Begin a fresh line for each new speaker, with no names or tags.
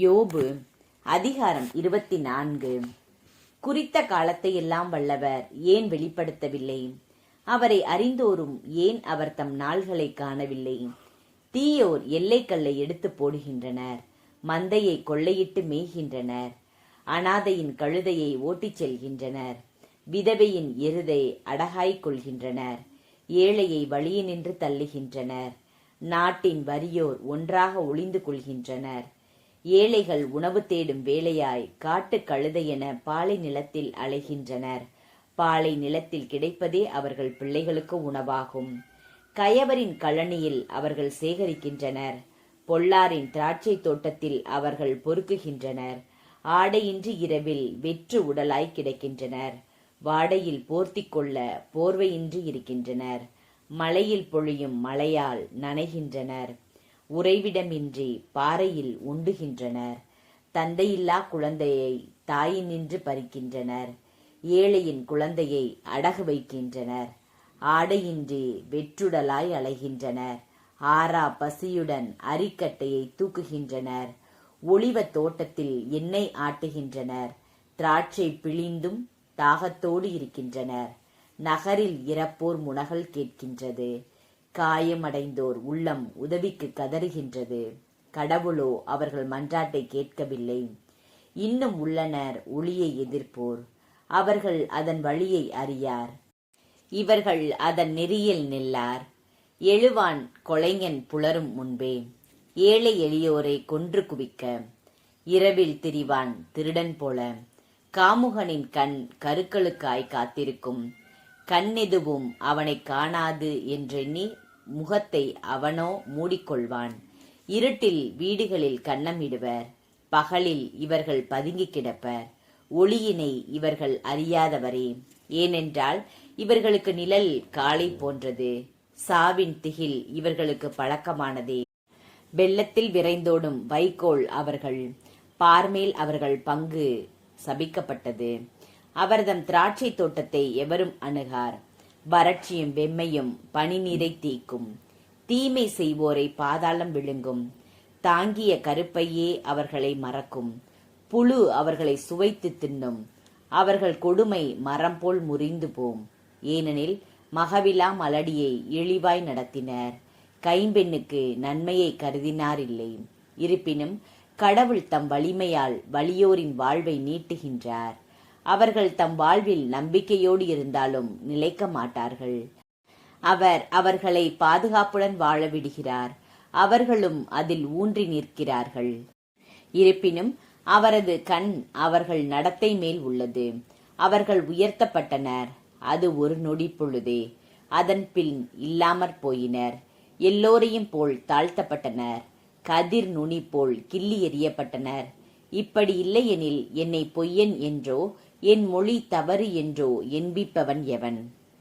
யோபு அதிகாரம் 24. குறித்த காலத்தை எல்லாம் வல்லவர் ஏன் வெளிப்படுத்தவில்லை? அவரை அறிந்தோரும் ஏன் அவர் தம் நாள்களை காணவில்லை? தீயோர் எல்லைக்கல்லை எடுத்து போடுகின்றனர், மந்தையை கொள்ளையிட்டு மேய்கின்றனர், அனாதையின் கழுதையை ஓட்டிச் செல்கின்றனர், விதவையின் எருதை அடகாய்க் கொள்கின்றனர், ஏழையை வழியினின்று தள்ளுகின்றனர், நாட்டின் வறியோர் ஒன்றாக ஒளிந்து கொள்கின்றனர். ஏழைகள் உணவு தேடும் வேலையாய் காட்டு கழுதையென பாலை நிலத்தில் அலைகின்றனர். பாலை நிலத்தில் கிடைப்பதே அவர்கள் பிள்ளைகளுக்கு உணவாகும். கயவரின் கழனியில் அவர்கள் சேகரிக்கின்றனர், பொல்லாரின் திராட்சை தோட்டத்தில் அவர்கள் பொறுக்குகின்றனர். ஆடையின்றி இரவில் வெற்று உடலாய் கிடக்கின்றனர், வாடையில் போர்த்திக் கொள்ள போர்வையின்றி இருக்கின்றனர். மழையில் பொழியும் மழையால் நனைகின்றனர், உறைவிடமின்றி பாறையில் உண்டுகின்றனர். தந்தையில்லா குழந்தையை தாயினின்று பறிக்கின்றனர், ஏழையின் குழந்தையை அடகு வைக்கின்றனர். ஆடையின்றி வெற்றுடலாய் அலைகின்றனர், ஆறா பசியுடன் அரிக்கட்டையை தூக்குகின்றனர். ஒளிவ தோட்டத்தில் எண்ணெய் ஆட்டுகின்றனர், திராட்சை பிழிந்தும் தாகத்தோடு இருக்கின்றனர். நகரில் இறப்போர் முனகல் கேட்கின்றது, காயமடைந்தோர் உள்ளம் உதவிக்கு கதறுகின்றது. கடவுளோ அவர்கள் மன்றாட்டை கேட்கவில்லை. இன்னும் உள்ளனர் ஒளியை எதிர்ப்போர், அவர்கள் அதன் வழியை அறியார். இவர்கள் அதன் நெறியில் நில்லார். எழுவான் கொலைஞன் புலரும் முன்பே, ஏழை எளியோரை கொன்று குவிக்க. இரவில் திரிவான் திருடன் போல, காமுகனின் கண் கருக்களுக்காய் காத்திருக்கும். கண்ணெதுவும் அவனை காணாது என்றெண்ணி முகத்தை அவனோ மூடிக்கொள்வான். இருட்டில் வீடுகளில் கன்னமிடுவர், பகலில் இவர்கள் பதுங்கி கிடப்பர். ஒளியினை இவர்கள் அறியாதவரே, ஏனென்றால் இவர்களுக்கு நிழல் காலை போன்றது, சாவின் திகில் இவர்களுக்கு பழக்கமானதே. வெள்ளத்தில் விரைந்தோடும் வைக்கோல் அவர்கள், பார்மேல் அவர்கள் பங்கு சபிக்கப்பட்டது. அவர்தம் திராட்சை தோட்டத்தை எவரும் அணுகார். வறட்சியும் வெம்மையும் பனி நீரை தீக்கும். தீமை செய்வோரை பாதாளம் விழுங்கும். தாங்கிய கருப்பையே அவர்களை மறக்கும். புழு அவர்களை சுவைத்து தின்னும். அவர்கள் கொடுமை மரம் போல் முறிந்து போம். ஏனெனில் மகவிலா மலடியை இழிவாய் நடத்தினர், கைம்பெண்ணுக்கு நன்மையை கருதினார் இல்லை. இருப்பினும் கடவுள் தம் வலிமையால் வலியோரின் வாழ்வை நீட்டுகின்றார். அவர்கள் தம் வாழ்வில் நம்பிக்கையோடு இருந்தாலும் நிலைக்க மாட்டார்கள். அவர் அவர்களை பாதுகாப்புடன் வாழ விடுகிறார், அவர்களும் அதில் ஊன்றி நிற்கிறார்கள். இருப்பினும் அவரது கண் அவர்கள் நடத்தை மேல் உள்ளது. அவர்கள் உயர்த்தப்பட்டனர், அது ஒரு நொடி பொழுதே, அதன் பின் இல்லாமற் போயினர். எல்லோரையும் போல் தாழ்த்தப்பட்டனர், கதிர் நுனி போல் கிள்ளி எறியப்பட்டனர். இப்படி இல்லையெனில் என்னை பொய்யன் என்றோ என் மொழி தவறு என்றோ என்பிப்பவன் எவன்?